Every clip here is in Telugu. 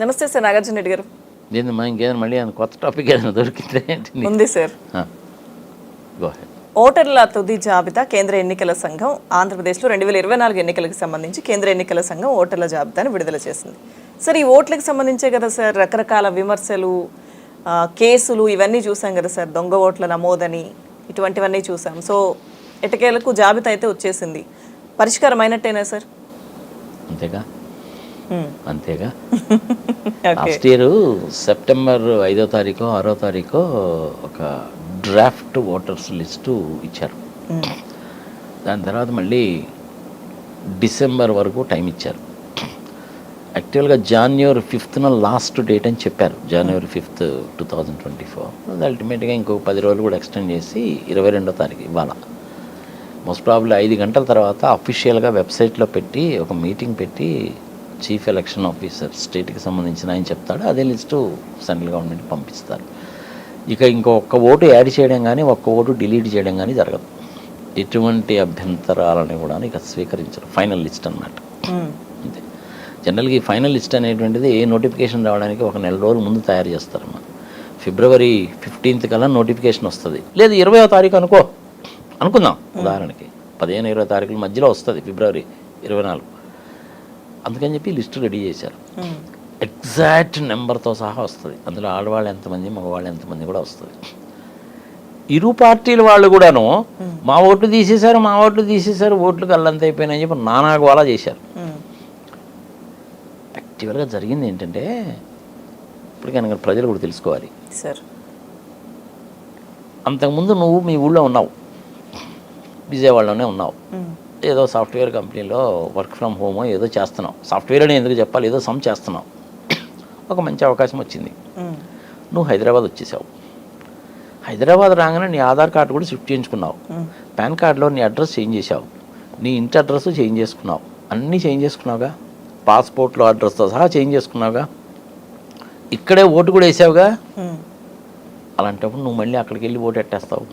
నమస్తే సార్ నాగార్జున రెడ్డి గారు. ఏందమ్మా ఇంకేదైనా మళ్ళీ కొత్త టాపిక్ ఏదైనా దొరికితే ఉంది సార్. ఓటర్ల తుది జాబితా కేంద్ర ఎన్నికల సంఘం ఆంధ్రప్రదేశ్లో 2024 ఎన్నికలకు సంబంధించి కేంద్ర ఎన్నికల సంఘం ఓటర్ల జాబితాను విడుదల చేసింది. సార్ ఈ ఓట్లకు సంబంధించే కదా సార్ రకరకాల విమర్శలు, కేసులు ఇవన్నీ చూసాం కదా సార్. దొంగ ఓట్ల నమోదని ఇటువంటివన్నీ చూసాం. సో ఎటకేలకు జాబితా అయితే వచ్చేసింది. పరిష్కారం అయినట్టేనా సార్? అంతేగా. లాస్ట్ ఇయర్ సెప్టెంబర్ 5వ తారీఖు 6వ తారీఖు ఒక డ్రాఫ్ట్ ఓటర్స్ లిస్టు ఇచ్చారు. దాని తర్వాత మళ్ళీ డిసెంబర్ వరకు టైం ఇచ్చారు. యాక్చువల్గా January 5th లాస్ట్ డేట్ అని చెప్పారు. January 5th 2024. అది అల్టిమేట్గా ఇంకొక 10 రోజులు కూడా ఎక్స్టెండ్ చేసి 22వ తారీఖు ఇవాళ మోస్ట్ ప్రాబ్లీ 5 గంటల తర్వాత అఫీషియల్గా వెబ్సైట్లో పెట్టి ఒక మీటింగ్ పెట్టి చీఫ్ ఎలక్షన్ ఆఫీసర్ స్టేట్కి సంబంధించిన ఆయన చెప్తాడు. అదే లిస్టు సెంట్రల్ గవర్నమెంట్ పంపిస్తారు. ఇక ఇంకొక ఓటు యాడ్ చేయడం కానీ ఒక్క ఓటు డిలీట్ చేయడం కానీ జరగదు. ఎటువంటి అభ్యంతరాలని కూడా ఇక స్వీకరించరు. ఫైనల్ లిస్ట్ అన్నమాట. అంతే. జనరల్గా ఈ ఫైనల్ లిస్ట్ అనేటువంటిది నోటిఫికేషన్ రావడానికి ఒక నెల రోజుల ముందు తయారు చేస్తారమ్మా. February 15th కల్లా నోటిఫికేషన్ వస్తుంది. లేదు 20వ తారీఖు అనుకుందాం ఉదాహరణకి 15-20 తారీఖుల మధ్యలో వస్తుంది February 24. అందుకని చెప్పి లిస్టు రెడీ చేశారు. ఎగ్జాక్ట్ నెంబర్తో సహా వస్తుంది. అందులో ఆడవాళ్ళు ఎంతమంది మగవాళ్ళు ఎంతమంది కూడా వస్తుంది. ఇరు పార్టీల వాళ్ళు కూడాను మా ఓట్లు తీసేశారు ఓట్లు కల్లంత అయిపోయినాయని చెప్పి నానాగోలా చేశారు. యాక్చువల్గా జరిగింది ఏంటంటే ఇప్పటికైనా ప్రజలు కూడా తెలుసుకోవాలి సార్. అంతకుముందు నువ్వు మీ ఊళ్ళో ఉన్నావు, విజయవాడలోనే ఉన్నావు, ఏదో సాఫ్ట్వేర్ కంపెనీలో వర్క్ ఫ్రమ్ హోమ్ ఏదో చేస్తున్నావు. సాఫ్ట్వేర్ అని ఎందుకు చెప్పాలి, ఏదో సమ్ చేస్తున్నావు. ఒక మంచి అవకాశం వచ్చింది. నువ్వు హైదరాబాద్ వచ్చేసావు. హైదరాబాద్ రాగానే నీ ఆధార్ కార్డు కూడా షిఫ్ట్ చేయించుకున్నావు. పాన్ కార్డులో నీ అడ్రస్ చేంజ్ చేసావు. నీ ఇంటి అడ్రస్ చేంజ్ చేసుకున్నావు. అన్నీ చేంజ్ చేసుకున్నావుగా. పాస్పోర్ట్లో అడ్రస్తో సహా చేంజ్ చేసుకున్నావుగా. ఇక్కడే ఓటు కూడా వేసావుగా. అలాంటప్పుడు నువ్వు మళ్ళీ అక్కడికి వెళ్ళి ఓటు ఎట్టేస్తావు.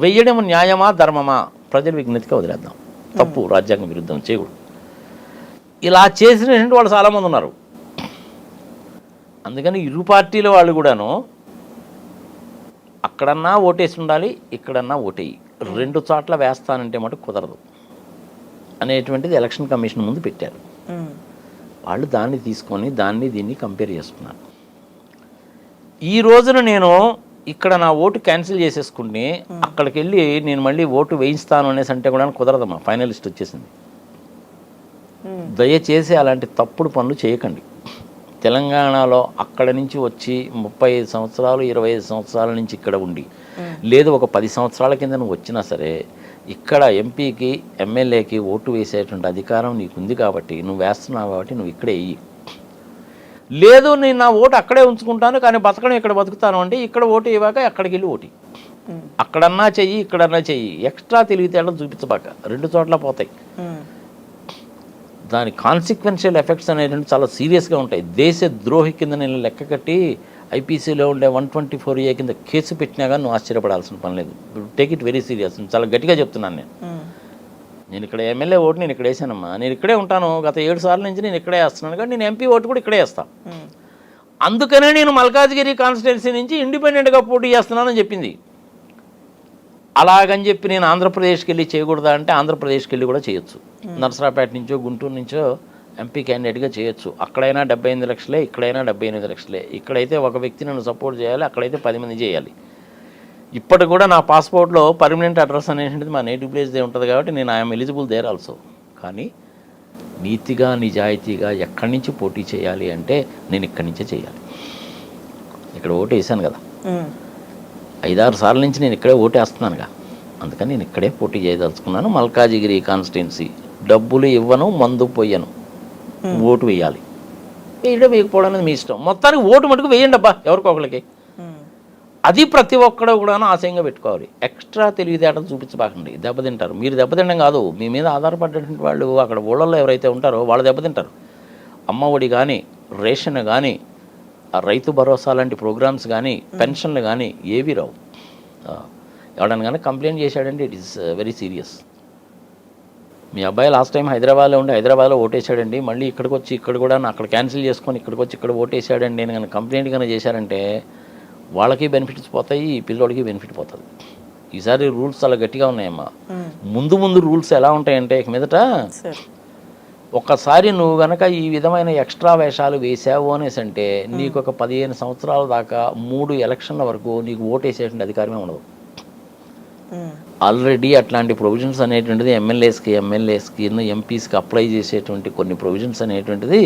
వెయ్యడం న్యాయమా ధర్మమా ప్రజల విజ్ఞతగా వదిలేద్దాం. తప్పు, రాజ్యాంగ విరుద్ధం చేయకూడదు. ఇలా చేసినటువంటి వాళ్ళు చాలామంది ఉన్నారు. అందుకని ఇరు పార్టీల వాళ్ళు కూడాను అక్కడన్నా ఓటేసి ఉండాలి, ఇక్కడన్నా ఓటేయి, 2 చోట్ల వేస్తానంటే మటు కుదరదు అనేటువంటిది ఎలక్షన్ కమిషన్ ముందు పెట్టారు. వాళ్ళు దాన్ని తీసుకొని దీన్ని కంపేర్ చేసుకున్నారు. ఈ రోజున నేను ఇక్కడ నా ఓటు క్యాన్సిల్ చేసేసుకుని అక్కడికి వెళ్ళి నేను మళ్ళీ ఓటు వేయిస్తాను అనేసి అంటే కూడా కుదరదమ్మా. ఫైనలిస్ట్ వచ్చేసింది. దయచేసి అలాంటి తప్పుడు పనులు చేయకండి. తెలంగాణలో అక్కడ నుంచి వచ్చి 35 సంవత్సరాలు 25 సంవత్సరాల నుంచి ఇక్కడ ఉండి, లేదు ఒక 10 సంవత్సరాల కింద నువ్వు వచ్చినా సరే ఇక్కడ ఎంపీకి ఎమ్మెల్యేకి ఓటు వేసేటువంటి అధికారం నీకుంది కాబట్టి నువ్వు వేస్తున్నావు కాబట్టి నువ్వు ఇక్కడే వెయ్యి. లేదు నేను నా ఓటు అక్కడే ఉంచుకుంటాను కానీ బతకడం ఇక్కడ బతుకుతాను అంటే ఇక్కడ ఓటు ఇవ్వక అక్కడికి వెళ్ళి ఓటు అక్కడన్నా చెయ్యి ఇక్కడన్నా చెయ్యి. ఎక్స్ట్రా తెలివితేటలు చూపించబాక, 2 చోట్ల పోతాయి. దాని కాన్సిక్వెన్షియల్ ఎఫెక్ట్స్ అనేటువంటి చాలా సీరియస్గా ఉంటాయి. దేశ ద్రోహి కింద నేను లెక్క కట్టి ఐపీసీలో ఉండే 124A కింద కేసు పెట్టినా కానీ నువ్వు ఆశ్చర్యపడాల్సిన పని లేదు. Take it very serious. చాలా గట్టిగా చెప్తున్నాను నేను ఇక్కడ ఎమ్మెల్యే ఓటు నేను ఇక్కడ వేసానమ్మా. నేను ఇక్కడే ఉంటాను. గత 7 సార్ల నుంచి నేను ఇక్కడే వేస్తున్నాను కానీ నేను ఎంపీ ఓటు కూడా ఇక్కడే వేస్తాను. అందుకనే నేను మల్కాజ్గిరి కాన్స్టిట్యున్సీ నుంచి ఇండిపెండెంట్గా పోటీ చేస్తున్నానని చెప్పింది. అలాగని చెప్పి నేను ఆంధ్రప్రదేశ్కి వెళ్ళి చేయకూడదా అంటే ఆంధ్రప్రదేశ్కి వెళ్ళి కూడా చేయొచ్చు. నర్సరాపేట నుంచో గుంటూరు నుంచో ఎంపీ క్యాండిడేట్గా చేయొచ్చు. అక్కడైనా 78 లక్షలే, ఇక్కడైనా 78 లక్షలే. ఇక్కడైతే ఒక వ్యక్తి నన్ను సపోర్ట్ చేయాలి, అక్కడైతే 10 మంది చేయాలి. ఇప్పటికి కూడా నా పాస్పోర్ట్లో పర్మనెంట్ అడ్రస్ అనేటువంటిది మా నేటివ్ ప్లేస్దే ఉంటుంది కాబట్టి నేను ఐఎమ్ ఎలిజిబుల్ దేర్ ఆల్సో. కానీ నీతిగా నిజాయితీగా ఎక్కడి నుంచి పోటీ చేయాలి అంటే నేను ఇక్కడి నుంచే చేయాలి. ఇక్కడ ఓటు వేసాను కదా, 5-6 సార్ల నుంచి నేను ఇక్కడే ఓటు వేస్తున్నానుగా. అందుకని నేను ఇక్కడే పోటీ చేయదలుచుకున్నాను. మల్కాజిగిరి కాన్స్టిట్యున్సీ. డబ్బులు ఇవ్వను, మందు పొయ్యను, ఓటు వేయాలి. వేయడం వేయకపోవడం అనేది మీ ఇష్టం. మొత్తానికి ఓటు మటుకు వేయండి అబ్బా ఎవరికొకరికి. అది ప్రతి ఒక్కడో కూడా ఆశయంగా పెట్టుకోవాలి. ఎక్స్ట్రా తెలివితేటలు చూపించబాకండి, దెబ్బతింటారు. మీరు దెబ్బతినడం కాదు, మీ మీద ఆధారపడేటువంటి వాళ్ళు అక్కడ ఊళ్ళల్లో ఎవరైతే ఉంటారో వాళ్ళు దెబ్బతింటారు. అమ్మ ఒడి కానీ, రేషన్ కానీ, రైతు భరోసా లాంటి ప్రోగ్రామ్స్ కానీ, పెన్షన్లు కానీ ఏవి రావు. ఎవడన్నా కానీ కంప్లైంట్ చేశాడంటే ఇట్ ఈస్ వెరీ సీరియస్. మీ అబ్బాయి లాస్ట్ టైం హైదరాబాద్లో ఉండి హైదరాబాద్లో ఓటేసాడండి, మళ్ళీ ఇక్కడికి వచ్చి ఇక్కడ కూడా అక్కడ క్యాన్సిల్ చేసుకొని ఇక్కడికి వచ్చి ఇక్కడ ఓటేసాడండి నేను కనుక కంప్లైంట్ కనుక చేశారంటే వాళ్ళకి బెనిఫిట్స్ పోతాయి, ఈ పిల్లోడికి బెనిఫిట్ పోతుంది. ఈసారి రూల్స్ చాలా గట్టిగా ఉన్నాయమ్మా. ముందు రూల్స్ ఎలా ఉంటాయంటే ఇక మీదట ఒక్కసారి నువ్వు గనక ఈ విధమైన ఎక్స్ట్రా వేషాలు వేసావు అనేసి అంటే నీకు ఒక 15 సంవత్సరాల దాకా 3 ఎలక్షన్ల వరకు నీకు ఓటేసేటువంటి అధికారమే ఉండదు. ఆల్రెడీ అట్లాంటి ప్రొవిజన్స్ అనేటువంటిది ఎమ్మెల్యేస్కి ఎంపీస్కి అప్లై చేసేటువంటి కొన్ని ప్రొవిజన్స్ అనేటువంటిది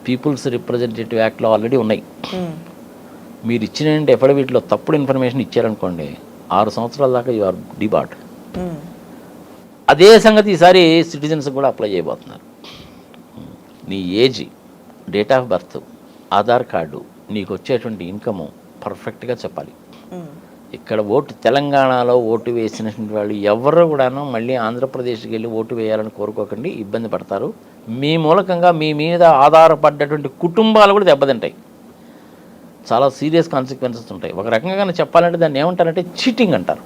పీపుల్స్ రిప్రజెంటేటివ్ యాక్ట్లో ఆల్రెడీ ఉన్నాయి. మీరు ఇచ్చిన ఎఫిడవిట్లో తప్పుడు ఇన్ఫర్మేషన్ ఇచ్చారనుకోండి 6 సంవత్సరాల దాకా యు ఆర్ డిబార్డ్. అదే సంగతి ఈసారి సిటిజన్స్ కూడా అప్లై చేయబోతున్నారు. నీ age, date of birth, Aadhaar card, నీకు వచ్చేటువంటి ఇన్కము పర్ఫెక్ట్గా చెప్పాలి. ఇక్కడ తెలంగాణలో ఓటు వేసినటువంటి వాళ్ళు ఎవరు కూడాను మళ్ళీ ఆంధ్రప్రదేశ్కి వెళ్ళి ఓటు వేయాలని కోరుకోకండి, ఇబ్బంది పడతారు. మీ మూలకంగా మీ మీద ఆధారపడ్డటువంటి కుటుంబాలు కూడా దెబ్బతింటాయి. చాలా సీరియస్ కాన్సిక్వెన్సెస్ ఉంటాయి. ఒక రకంగా చెప్పాలంటే దాన్ని ఏమంటారంటే చీటింగ్ అంటారు.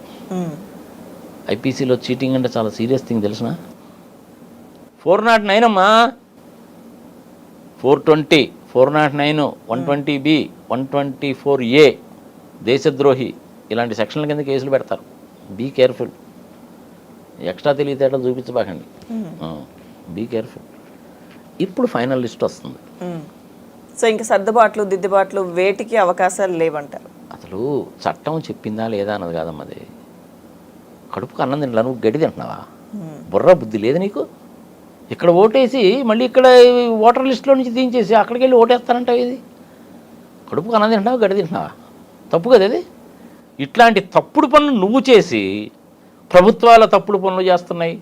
ఐపీసీలో చీటింగ్ అంటే చాలా సీరియస్ థింగ్ తెలిసిన. 409 అమ్మా, 420, 409, 120B, 124A దేశద్రోహి ఇలాంటి సెక్షన్ల కింద కేసులు పెడతారు. Be careful. ఎక్స్ట్రా తెలివితేటలు చూపించబాకండి. Be careful. ఇప్పుడు ఫైనల్ లిస్ట్ వస్తుంది. సో ఇంకా సర్దుబాట్లు దిద్దుబాట్లు వేటికి అవకాశాలు లేవంటారు. అసలు చట్టం చెప్పిందా లేదా అన్నది కాదమ్మా. అది కడుపుకు అన్నం తింటా, నువ్వు గడ్డి తింటున్నావా? బుర్ర బుద్ధి లేదు నీకు? ఇక్కడ ఓటేసి మళ్ళీ ఇక్కడ ఓటర్ లిస్టులో నుంచి తీయించేసి అక్కడికి వెళ్ళి ఓటేస్తానంటావు. ఇది కడుపుకు అన్నం తింటున్నావా, గడ్డి తింటున్నావా? తప్పు కదా ఇది. ఇట్లాంటి తప్పుడు పనులు నువ్వు చేసి ప్రభుత్వాల తప్పుడు పనులు చేస్తున్నాయి.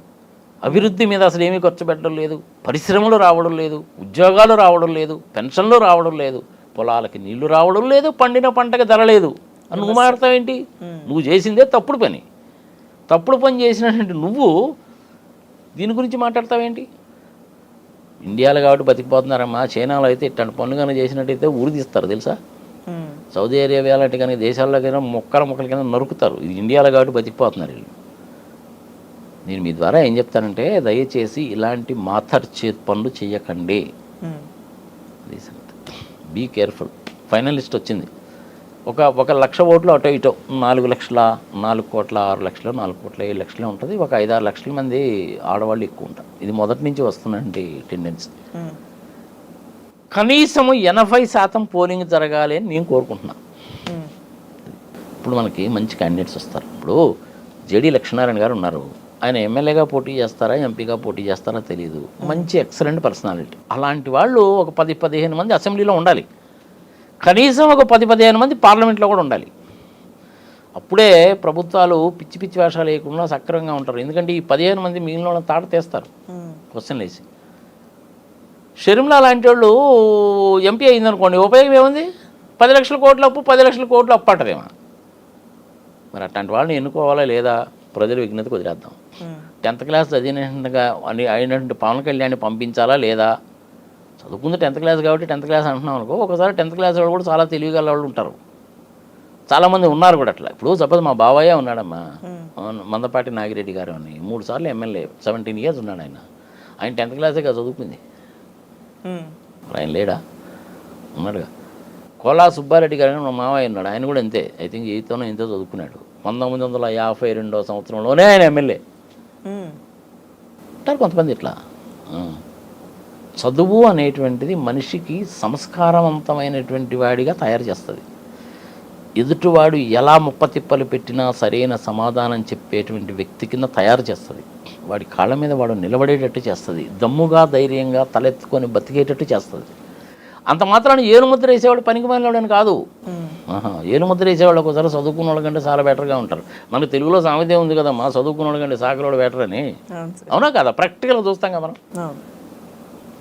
అభివృద్ధి మీద అసలు ఏమీ ఖర్చు పెట్టడం లేదు, పరిశ్రమలు రావడం లేదు, ఉద్యోగాలు రావడం లేదు, పెన్షన్లు రావడం లేదు, పొలాలకి నీళ్లు రావడం లేదు, పండిన పంటకి ధర లేదు అని నువ్వు మాట్లాడతావేంటి? నువ్వు చేసిందే తప్పుడు పని. తప్పుడు పని చేసినటువంటి నువ్వు దీని గురించి మాట్లాడతావేంటి? ఇండియాలో కాబట్టి బతికిపోతున్నారమ్మా. చైనాలో అయితే ఇట్లాంటి పనులు కనుక చేసినట్టయితే ఊరి తీస్తారు తెలుసా. సౌదీ అరేబియా లాంటి కానీ దేశాల్లో కన్నా మొక్కల కింద నరుకుతారు. ఇది ఇండియాలో కాబట్టి బతికిపోతున్నారు వీళ్ళు. నేను మీ ద్వారా ఏం చెప్తానంటే దయచేసి ఇలాంటి మాథర్ పనులు చేయకండి. అది సంగతి. Be careful. ఫైనల్ లిస్ట్ వచ్చింది. ఒక 1,00,000 ఓట్లు అటో ఇటో 4 లక్షల, 4 కోట్ల, 6 లక్షలు, 4 కోట్ల, 7 లక్షలే ఉంటుంది. ఒక 5-6 లక్షల మంది ఆడవాళ్ళు ఎక్కువ ఉంటారు. ఇది మొదటి నుంచి వస్తున్నటువంటి టెండెన్సీ. కనీసము 80% పోలింగ్ జరగాలి అని నేను కోరుకుంటున్నాను. ఇప్పుడు మనకి మంచి క్యాండిడేట్స్ వస్తారు. ఇప్పుడు జేడీ లక్ష్మీనారాయణ గారు ఉన్నారు. ఆయన ఎమ్మెల్యేగా పోటీ చేస్తారా, ఎంపీగా పోటీ చేస్తారా తెలియదు. మంచి ఎక్సలెంట్ పర్సనాలిటీ. అలాంటి వాళ్ళు ఒక 10-15 మంది అసెంబ్లీలో ఉండాలి. కనీసం ఒక 10-15 మంది పార్లమెంట్లో కూడా ఉండాలి. అప్పుడే ప్రభుత్వాలు పిచ్చి పిచ్చి వేషాలు వేయకుండా సక్రమంగా ఉంటారు. ఎందుకంటే ఈ 15 మంది మిగిలిన వాళ్ళని తాట తీస్తారు క్వశ్చన్లు వేసి. షర్మిలా లాంటి వాళ్ళు ఎంపీ అయిందనుకోండి, ఉపయోగం ఏముంది? 10 లక్షల కోట్ల అప్పు, 10 లక్షల కోట్లు అప్పు అంటదేమో. మరి అట్లాంటి వాళ్ళని ఎన్నుకోవాలా లేదా? ప్రజలు విజ్ఞతకు వదిలేద్దాం. 10th క్లాస్ అయినటువంటి పవన్ కళ్యాణ్ని పంపించాలా లేదా? చదువుకుంది 10th క్లాస్ కాబట్టి 10th క్లాస్ అంటున్నాం అనుకో. ఒకసారి 10th క్లాస్ వాళ్ళు కూడా చాలా తెలివిగల వాళ్ళు ఉంటారు. చాలామంది ఉన్నారు కూడా అట్లా. ఇప్పుడు సపోజ్ మా బావయ్య ఉన్నాడమ్మా, మందపాటి నాగిరెడ్డి గారు అని 3 సార్లు ఎమ్మెల్యే, 17 years ఉన్నాడు ఆయన. ఆయన 10th క్లాసే కదా చదువుకుంది. ఆయన లేడా? ఉన్నాడుగా. కోలా సుబ్బారెడ్డి గారు మా మావయ్య ఉన్నాడు. ఆయన కూడా అంతే. ఐ థింక్ 8th ఎంతో చదువుకున్నాడు. 1952 సంవత్సరంలోనే ఆయన ఎమ్మెల్యే. ఉంటారు కొంతమంది ఇట్లా. చదువు అనేటువంటిది మనిషికి సంస్కారవంతమైనటువంటి వాడిగా తయారు చేస్తుంది. ఎదుటివాడు ఎలా ముప్పతిప్పలు పెట్టినా సరైన సమాధానం చెప్పేటువంటి వ్యక్తి కింద తయారు చేస్తుంది. వాడి కాళ్ళ మీద వాడు నిలబడేటట్టు చేస్తుంది. దమ్ముగా ధైర్యంగా తలెత్తుకొని బతికేటట్టు చేస్తుంది. అంత మాత్రాన్ని ఏలుముద్ర వేసేవాడు పనికి మాలినవాడని కాదు. ఏలుముద్ర వేసేవాళ్ళు ఒకసారి చదువుకున్న వాళ్ళ కంటే చాలా బెటర్గా ఉంటారు. మనకు తెలుగులో సామెత ఉంది కదమ్మా, చదువుకున్న వాళ్ళ కంటే సాకలోడు బెటర్ అని. అవునా కదా? ప్రాక్టికల్గా చూస్తాం కదా మనం.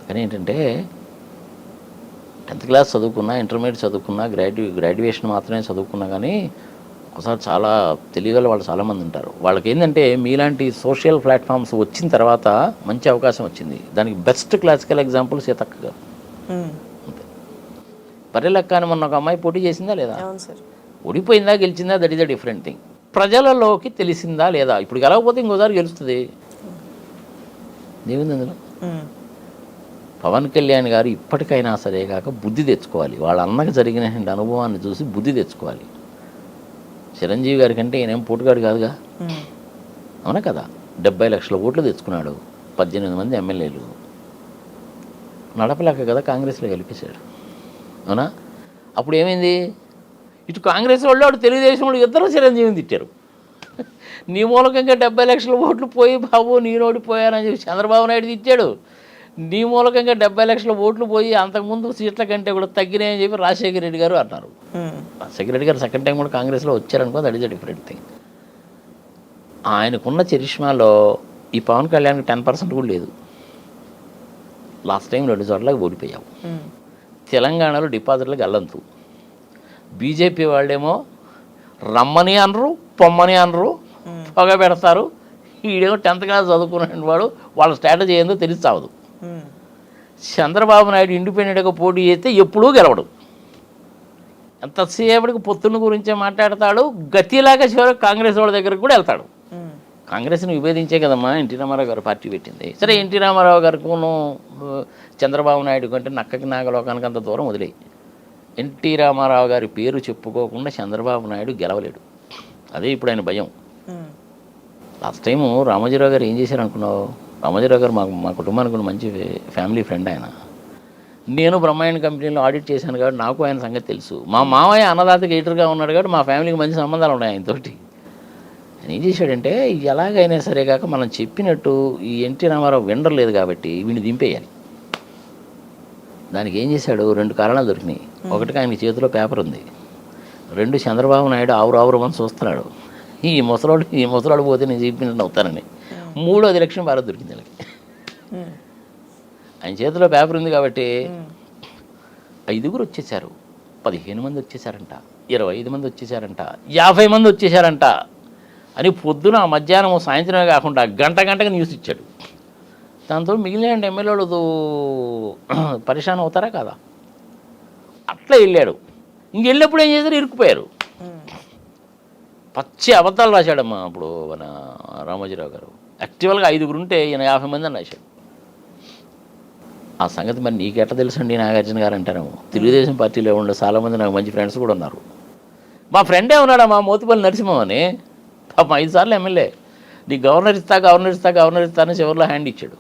కానీ ఏంటంటే 10th క్లాస్ చదువుకున్నా, ఇంటర్మీడియట్ చదువుకున్నా, గ్రాడ్యుయేషన్ మాత్రమే చదువుకున్నా కానీ ఒకసారి చాలా తెలియగల వాళ్ళు చాలామంది ఉంటారు. వాళ్ళకి ఏంటంటే మీలాంటి సోషల్ ప్లాట్ఫామ్స్ వచ్చిన తర్వాత మంచి అవకాశం వచ్చింది. దానికి బెస్ట్ క్లాసికల్ ఎగ్జాంపుల్ సీతక్క గారు. అంతే. బర్రెలక్క అని మొన్న ఒక అమ్మాయి పోటీ చేసిందా లేదా? ఓడిపోయిందా గెలిచిందా? That is a different thing. ప్రజలలోకి తెలిసిందా లేదా? ఇప్పుడు గెలవకపోతే ఇంకోసారి గెలుస్తుంది. ఏముంది అందులో? పవన్ కళ్యాణ్ గారు ఇప్పటికైనా సరే కాక బుద్ధి తెచ్చుకోవాలి. వాళ్ళ అన్నకు జరిగిన అనుభవాన్ని చూసి బుద్ధి తెచ్చుకోవాలి. చిరంజీవి గారి కంటే ఈయనేం పోటుగాడు కాదుగా, అవునా కదా? 70 లక్షల ఓట్లు తెచ్చుకున్నాడు, 18 మంది ఎమ్మెల్యేలు, నడపలేక కదా కాంగ్రెస్లో గెలిపించాడు, అవునా? అప్పుడు ఏమైంది? ఇటు కాంగ్రెస్ వాళ్ళు అటు తెలుగుదేశం వాళ్ళు ఇద్దరు చిరంజీవిని తిట్టారు. నీ మూలకంగా 70 లక్షల ఓట్లు పోయి బాబు నేను ఓడిపోయానని చెప్పి చంద్రబాబు నాయుడు తిట్టాడు. నీ మూలకంగా 70 లక్షల ఓట్లు పోయి అంతకుముందు సీట్ల కంటే కూడా తగ్గినాయని చెప్పి రాజశేఖర రెడ్డి గారు అన్నారు. రాజశేఖర రెడ్డి గారు సెకండ్ టైం కూడా కాంగ్రెస్లో వచ్చారనుకో, that is a different thing. ఆయనకున్న చరిష్మాలో ఈ పవన్ కళ్యాణ్కి 10% కూడా లేదు. లాస్ట్ టైం 2 చోట్లకి ఓడిపోయావు. తెలంగాణలో డిపాజిట్లకు గల్లంతు. బీజేపీ వాళ్ళేమో రమ్మని అనరు, పొమ్మని అనరు, పొగ పెడతారు. ఈడేమో 10th క్లాస్ చదువుకున్న వాడు, వాళ్ళ స్ట్రాటజీ ఏందో తెలిసి చావదు. చంద్రబాబు నాయుడు ఇండిపెండెంట్గా పోటీ చేస్తే ఎప్పుడూ గెలవడు. ఎంతసేపటికి పొత్తుల గురించే మాట్లాడతాడు. గతిలాగా చివరికి కాంగ్రెస్ వాళ్ళ దగ్గరకు కూడా వెళ్తాడు. కాంగ్రెస్ని విభేదించే కదమ్మా ఎన్టీ రామారావు గారు పార్టీ పెట్టింది. సరే, ఎన్టీ రామారావు గారికి చంద్రబాబు నాయుడు కంటే నక్కకి నాగలోకానికి అంత దూరం వదిలేయి. ఎన్టీ రామారావు గారి పేరు చెప్పుకోకుండా చంద్రబాబు నాయుడు గెలవలేడు. అదే ఇప్పుడు ఆయన భయం. లాస్ట్ టైము రామోజీరావు గారు ఏం చేశారు అనుకున్నావు? రామోజీరావు గారు మా కుటుంబానికి మంచి ఫ్యామిలీ ఫ్రెండ్ ఆయన. నేను బ్రహ్మాండ కంపెనీలో ఆడిట్ చేశాను కాబట్టి నాకు ఆయన సంగతి తెలుసు. మా మామయ్య అన్నదాతకి ఎడిటర్గా ఉన్నాడు కాబట్టి మా ఫ్యామిలీకి మంచి సంబంధాలు ఉన్నాయి ఆయనతోటి. ఆయన ఏం చేశాడంటే, ఎలాగైనా సరే కాక మనం చెప్పినట్టు ఈ ఎన్టీ రామారావు వినలేదు కాబట్టి వీడిని దింపేయాలి. దానికి ఏం చేశాడు? 2 కారణాలు దొరికినాయి. ఒకటికి ఆయనకి చేతిలో పేపర్ ఉంది. 2 చంద్రబాబు నాయుడు ఆవురావురమని చూస్తున్నాడు. ఈ ముసలాడు పోతే నేను చెప్పినట్టు అవుతానని. 3వ ఎలక్షన్ భారత్ దొరికింది వాళ్ళకి. ఆయన చేతిలో పేపర్ ఉంది కాబట్టి 5గురు వచ్చేసారు, 15 మంది వచ్చేసారంట, 25 మంది వచ్చేసారంట, 50 మంది వచ్చేసారంట అని పొద్దున మధ్యాహ్నం సాయంత్రమే కాకుండా గంటకి న్యూస్ ఇచ్చాడు. దాంతో మిగిలిన ఎమ్మెల్యేలు పరిశాన్ అవుతారా కదా? అట్లా వెళ్ళాడు. ఇంకెళ్ళినప్పుడు ఏం చేశారు? ఇరుక్కుపోయారు. పచ్చి అబద్ధాలు రాశాడమ్మా అప్పుడు మన రామోజీరావు గారు. యాక్చువల్గా 5గురు ఉంటే ఈయన 50 మంది అని రాశాడు. ఆ సంగతి మరి నీకెట్లా తెలుసండి నాగార్జున గారు అంటారేమో. తెలుగుదేశం పార్టీలో ఉండే చాలామంది నాకు మంచి ఫ్రెండ్స్ కూడా ఉన్నారు. మా ఫ్రెండే ఉన్నాడమ్మా మోతిపల్లి నరసింహం అని, పాపం 5 సార్లు ఎమ్మెల్యే. నీ గవర్నర్ ఇస్తా అని చివరిలో హ్యాండ్ ఇచ్చాడు.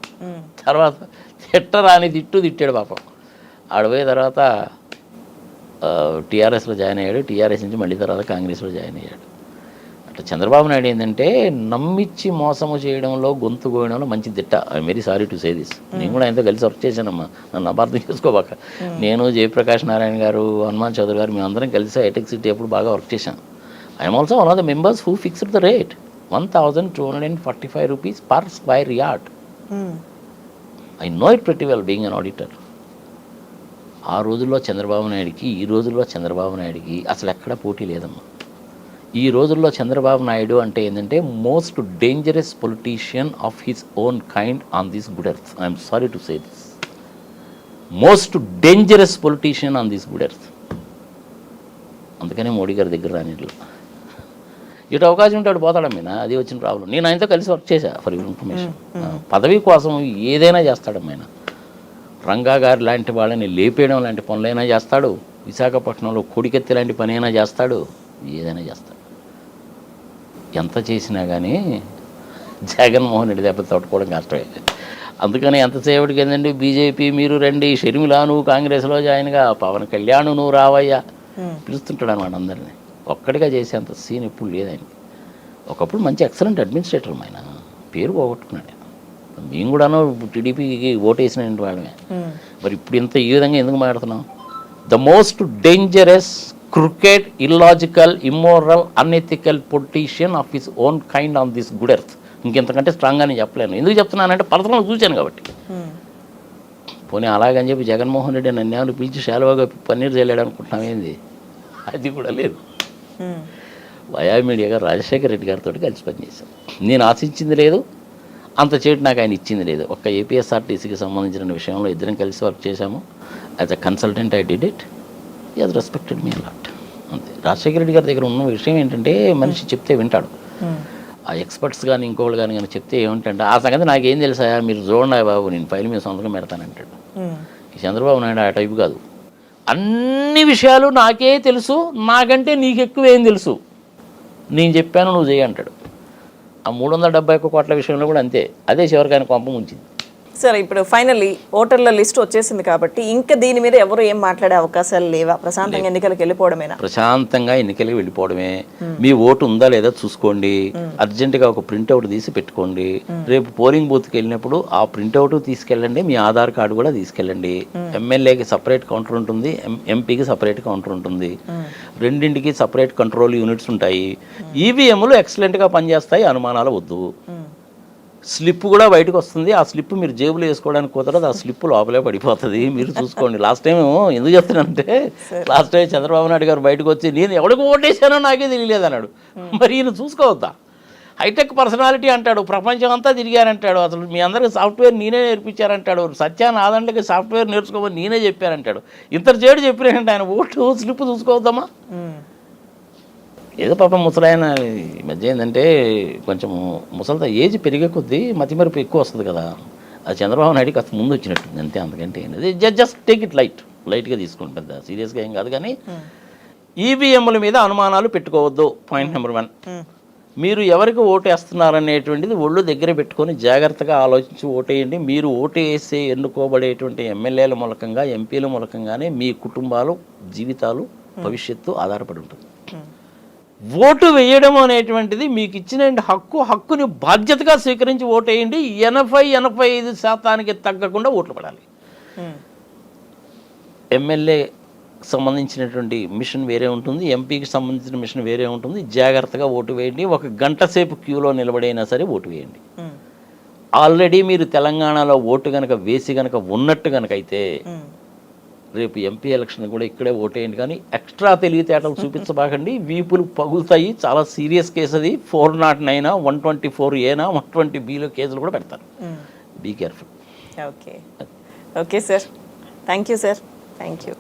తర్వాత తిట్టరాని తిట్టాడు పాపం. ఆడపోయే తర్వాత టీఆర్ఎస్లో జాయిన్ అయ్యాడు. టీఆర్ఎస్ నుంచి మళ్ళీ తర్వాత కాంగ్రెస్లో జాయిన్ అయ్యాడు. అట్లా చంద్రబాబు నాయుడు ఏంటంటే నమ్మిచ్చి మోసము చేయడంలో, గొంతు కోయడంలో మంచి దిట్ట. I'm very sorry to say this. నేను కూడా ఆయనతో కలిసి వర్క్ చేశానమ్మా, నన్ను అపార్థం చేసుకోబాక. నేను జయప్రకాష్ నారాయణ గారు, హనుమాన్ చౌదరి గారు మేమందరం కలిసి హైటెక్ సిటీ ఎప్పుడు బాగా వర్క్ చేశాను. I'm also one of the members who fixed the rate 1245 rupees per square yard. I know it pretty well being an auditor. ఆ రోజుల్లో చంద్రబాబు నాయుడికి ఈ రోజుల్లో చంద్రబాబు నాయుడికి అసలు ఎక్కడ పోటీ లేదమ్మా. ఈ రోజుల్లో చంద్రబాబు నాయుడు అంటే ఏంటంటే most dangerous politician of his own kind on this good earth. I'm sorry to say this. Most dangerous politician on this good earth. అందుకనే మోడీ గారి దగ్గర రానిట్లు. ఇటు అవకాశం ఉంటే పోతాడమ్మా, అది వచ్చిన ప్రాబ్లం. నేను ఆయనతో కలిసి వర్క్ చేశా ఫర్ యువర్ ఇన్ఫర్మేషన్. పదవి కోసం ఏదైనా చేస్తాడమ్మాయన. రంగా గారు లాంటి వాళ్ళని లేపేయడం లాంటి పనులైనా చేస్తాడు. విశాఖపట్నంలో కొడికెత్తి లాంటి పని అయినా చేస్తాడు. ఏదైనా చేస్తాడు. ఎంత చేసినా కానీ జగన్మోహన్ రెడ్డి దెబ్బ తట్టుకోవడం కష్టమే. అందుకని ఎంతసేపటికి ఏంటంటే బీజేపీ మీరు రండి, షర్మిల నువ్వు కాంగ్రెస్లో జాయిన్గా, పవన్ కళ్యాణ్ నువ్వు రావయ్యా పిలుస్తుంటాడు అనమాట అందరినీ. ఒక్కడిగా చేసేంత సీన్ ఎప్పుడు లేదండి. ఒకప్పుడు మంచి ఎక్సలెంట్ అడ్మినిస్ట్రేటర్ ఆయన, పేరు పోగొట్టుకున్నాడు. మేము కూడాను టీడీపీకి ఓటు వేసిన వాళ్ళమే. మరి ఇప్పుడు ఇంత ఈ విధంగా ఎందుకు మాట్లాడుతున్నాం? The most dangerous, crooked, illogical, immoral, unethical politician of his own kind on this good earth. ఇంకెంతకంటే స్ట్రాంగ్గా నేను చెప్పలేను. ఎందుకు చెప్తున్నానంటే పర్సనల్గా చూశాను కాబట్టి. పోనీ అలాగని చెప్పి జగన్మోహన్ రెడ్డి నన్ను ఏమైనా పిలిచి శాలువాగా పన్నీర్ చేయలేడు అనుకుంటున్నాం. ఏంది? అది కూడా లేదు. వయా మీడియాగా రాజశేఖర రెడ్డి గారితో కలిసి పనిచేశాను. నేను ఆశించింది లేదు, అంత చేటు నాకు ఆయన ఇచ్చింది లేదు. ఒక్క ఏపీఎస్ఆర్టీసీకి సంబంధించిన విషయంలో ఇద్దరం కలిసి వర్క్ చేశాము. As a consultant I did it. He has respected me a lot. అంతే. రాజశేఖర రెడ్డి గారి దగ్గర ఉన్న విషయం ఏంటంటే మనిషి చెప్తే వింటాడు. ఆ ఎక్స్పర్ట్స్ కానీ ఇంకోళ్ళు కానీ చెప్తే ఏమిటంటే ఆ సంగతి నాకేం తెలుసా, మీరు చూడండి బాబు, నేను ఫైల్ మీద సంతకం పెడతానంటాడు. ఈ చంద్రబాబు నాయుడు ఆ టైపు కాదు. అన్ని విషయాలు నాకే తెలుసు, నాకంటే నీకు ఎక్కువ ఏం తెలుసు, నేను చెప్పాను నువ్వు చేయి అంటాడు. ఆ 371 కోట్ల విషయంలో కూడా అంతే. అదే చివరికి ఆయన కొంప ముంచింది. సార్ ఇప్పుడు ఫైనల్లీ ఓటర్ల లిస్ట్ వచ్చేసింది కాబట్టి ఇంకా దీని మీద ఎవరు ఏం మాట్లాడే అవకాశాలు లేవా? ప్రశాంతంగా ఎన్నికలకు వెళ్ళిపోవడమేనా? ప్రశాంతంగా ఎన్నికలకు వెళ్ళిపోవడమే. మీ ఓటు ఉందా లేదా చూసుకోండి, అర్జెంటుగా ఒక ప్రింట్అవుట్ తీసి పెట్టుకోండి. రేపు పోలింగ్ బూత్కి వెళ్ళినప్పుడు ఆ ప్రింట్అవుట్ తీసుకెళ్ళండి, మీ ఆధార్ కార్డు కూడా తీసుకెళ్ళండి. ఎమ్మెల్యేకి సపరేట్ కౌంటర్ ఉంటుంది, ఎంపీకి సపరేట్ కౌంటర్ ఉంటుంది, రెండింటికి సపరేట్ కంట్రోల్ యూనిట్స్ ఉంటాయి. ఈవీఎంలు ఎక్సలెంట్గా పనిచేస్తాయి, అనుమానాలు వద్దు. స్లిప్ కూడా బయటకు వస్తుంది. ఆ స్లిప్ మీరు జేబులో వేసుకోవడానికి కుదరదు, ఆ స్లిప్ లోపలే పడిపోతుంది. మీరు చూసుకోండి. లాస్ట్ టైం ఎందుకు చెప్తున్నానంటే, లాస్ట్ టైం చంద్రబాబు నాయుడు గారు బయటకు వచ్చి నేను ఎవరికి ఓటేసానో నాకే తెలియలేదు అన్నాడు. మరి ఈయన చూసుకోవద్దా? హైటెక్ పర్సనాలిటీ అంటాడు, ప్రపంచం అంతా తిరిగారంటాడు, అసలు మీ అందరికి సాఫ్ట్వేర్ నేనే నేర్పించారంటాడు, సత్యాన్ని ఆదండకి సాఫ్ట్వేర్ నేర్చుకోమని నేనే చెప్పానంటాడు. ఇంత చేడు చెప్పినంటే ఆయన ఓటు స్లిప్ చూసుకోవద్దామా? ఏదో పాపం ముసలాయన ఈ మధ్య ఏంటంటే కొంచెం ముసలితో ఏజ్ పెరిగే కొద్దీ మతిమరుపు ఎక్కువ వస్తుంది కదా, అది చంద్రబాబు నాయుడు కాస్త ముందు వచ్చినట్టుంది అంతే, అంతకంటే ఏంటి. జస్ట్ టేక్ ఇట్ లైట్గా తీసుకోండి, పెద్ద సీరియస్గా ఏం కాదు. కానీ ఈవీఎంల మీద అనుమానాలు పెట్టుకోవద్దు. Point number 1. మీరు ఎవరికి ఓటు వేస్తున్నారనేటువంటిది ఒళ్ళు దగ్గర పెట్టుకొని జాగ్రత్తగా ఆలోచించి ఓటేయండి. మీరు ఓటు వేసే ఎన్నుకోబడేటువంటి ఎమ్మెల్యేల మూలకంగా, ఎంపీల మూలకంగానే మీ కుటుంబాలు, జీవితాలు, భవిష్యత్తు ఆధారపడి ఉంటుంది. ఓటు వేయడం అనేటువంటిది మీకు ఇచ్చిన హక్కుని బాధ్యతగా స్వీకరించి ఓటేయండి. 80-85% తగ్గకుండా ఓట్లు పడాలి. ఎమ్మెల్యే సంబంధించినటువంటి మిషన్ వేరే ఉంటుంది, ఎంపీకి సంబంధించిన మిషన్ వేరే ఉంటుంది. జాగ్రత్తగా ఓటు వేయండి. 1 గంట సేపు క్యూలో నిలబడైనా సరే ఓటు వేయండి. ఆల్రెడీ మీరు తెలంగాణలో ఓటు కనుక వేసి కనుక ఉన్నట్టు కనుక అయితే రేపు ఎంపీ ఎలక్షన్ కూడా ఇక్కడే ఓటేయండి. కానీ ఎక్స్ట్రా తెలివితేటలు చూపించబాకండి, వీపులు పగులుతాయి. చాలా సీరియస్ కేసు అది. 409, 124A, 120Bలో కేసులు కూడా పెడతారు. Be careful. Okay sir, thank you sir, thank you.